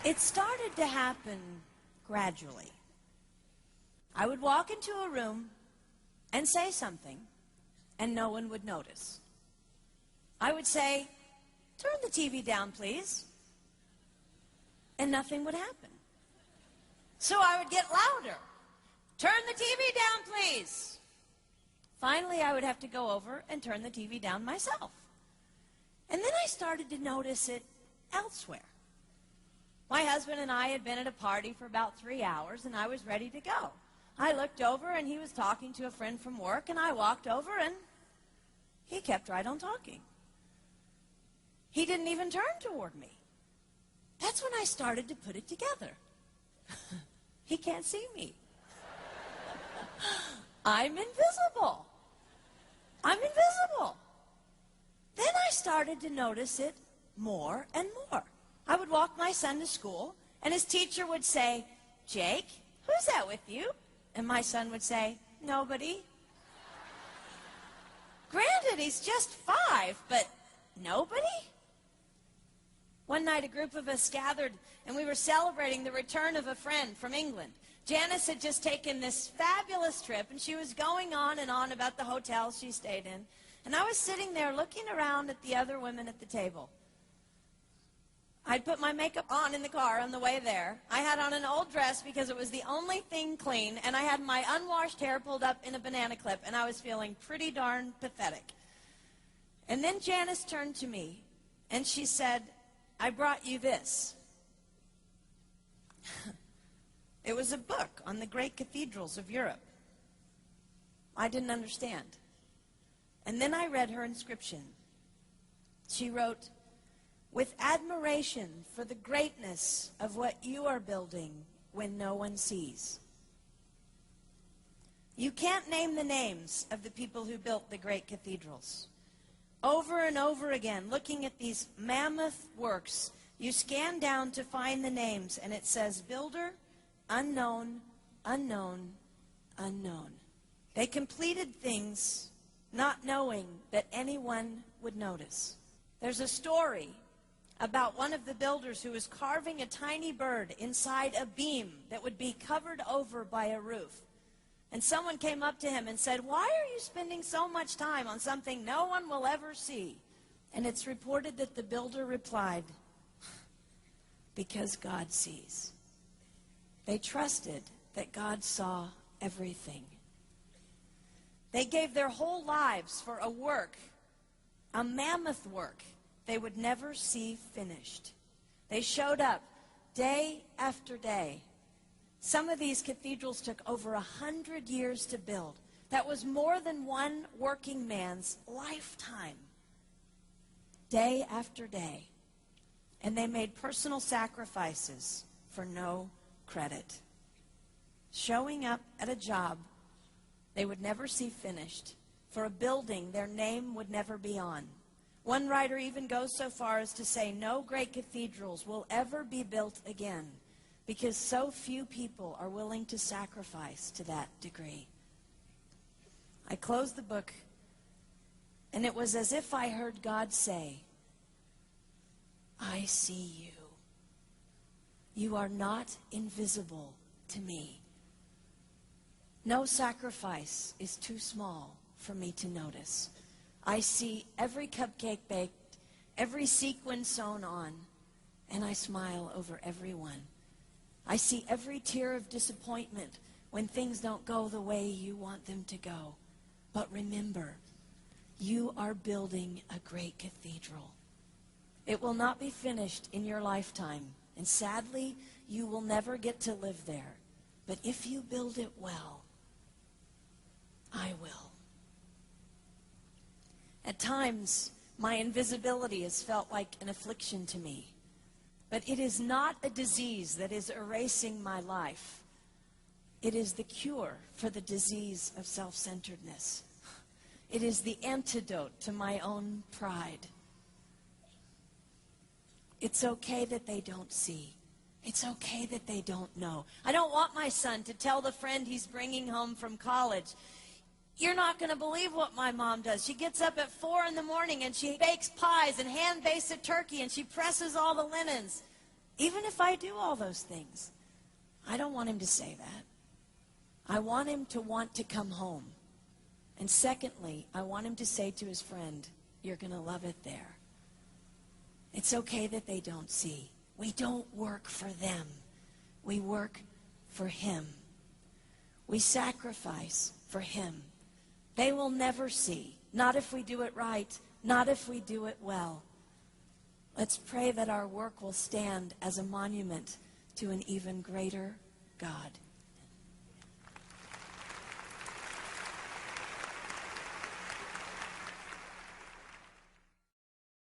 It started to happen gradually. I would walk into a room and say something, and no one would notice. I would say, "Turn the TV down, please," and nothing would happen. So I would get louder. "Turn the TV down, please." Finally, I would have to go over and turn the TV down myself. And then I started to notice it elsewhere. My husband and I had been at a party for about 3 hours, and I was ready to go. I looked over, and he was talking to a friend from work, and I walked over, and he kept right on talking. He didn't even turn toward me. That's when I started to put it together. He can't see me. I'm invisible. I'm invisible. Then I started to notice it more and more. I would walk my son to school, and his teacher would say, "Jake, who's that with you?" And my son would say, "Nobody." Granted, he's just 5, but nobody? One night, a group of us gathered, and we were celebrating the return of a friend from England. Janice had just taken this fabulous trip, and she was going on and on about the hotel she stayed in. And I was sitting there looking around at the other women at the table. I'd put my makeup on in the car on the way there. I had on an old dress because it was the only thing clean, and I had my unwashed hair pulled up in a banana clip, and I was feeling pretty darn pathetic. And then Janice turned to me, and she said, "I brought you this." It was a book on the great cathedrals of Europe. I didn't understand. And then I read her inscription. She wrote, "With admiration for the greatness of what you are building when no one sees." You can't name the names of the people who built the great cathedrals. Over and over again, looking at these mammoth works, you scan down to find the names, and it says, "Builder, unknown, unknown, unknown." They completed things not knowing that anyone would notice. There's a story about one of the builders who was carving a tiny bird inside a beam that would be covered over by a roof. And someone came up to him and said, "Why are you spending so much time on something no one will ever see?" And it's reported that the builder replied, "Because God sees." They trusted that God saw everything. They gave their whole lives for a work, a mammoth work, they would never see finished. They showed up day after day. Some of these cathedrals took over 100 years to build. That was more than one working man's lifetime. Day after day. And they made personal sacrifices for no credit. Showing up at a job they would never see finished, for a building their name would never be on. One writer even goes so far as to say no great cathedrals will ever be built again because so few people are willing to sacrifice to that degree. I closed the book, and it was as if I heard God say, "I see you. You are not invisible to me. No sacrifice is too small for me to notice. I see every cupcake baked, every sequin sewn on, and I smile over every one. I see every tear of disappointment when things don't go the way you want them to go. But remember, you are building a great cathedral. It will not be finished in your lifetime, and sadly, you will never get to live there. But if you build it well, I will." At times, my invisibility has felt like an affliction to me. But it is not a disease that is erasing my life. It is the cure for the disease of self-centeredness. It is the antidote to my own pride. It's okay that they don't see. It's okay that they don't know. I don't want my son to tell the friend he's bringing home from college, "You're not going to believe what my mom does. She gets up at 4 in the morning and she bakes pies and hand-bastes a turkey and she presses all the linens." Even if I do all those things, I don't want him to say that. I want him to want to come home. And secondly, I want him to say to his friend, you're going to love it there. It's okay that they don't see. We don't work for them. We work for him. We sacrifice for him. They will never see. Not if we do it right. Not if we do it well. Let's pray that our work will stand as a monument to an even greater God.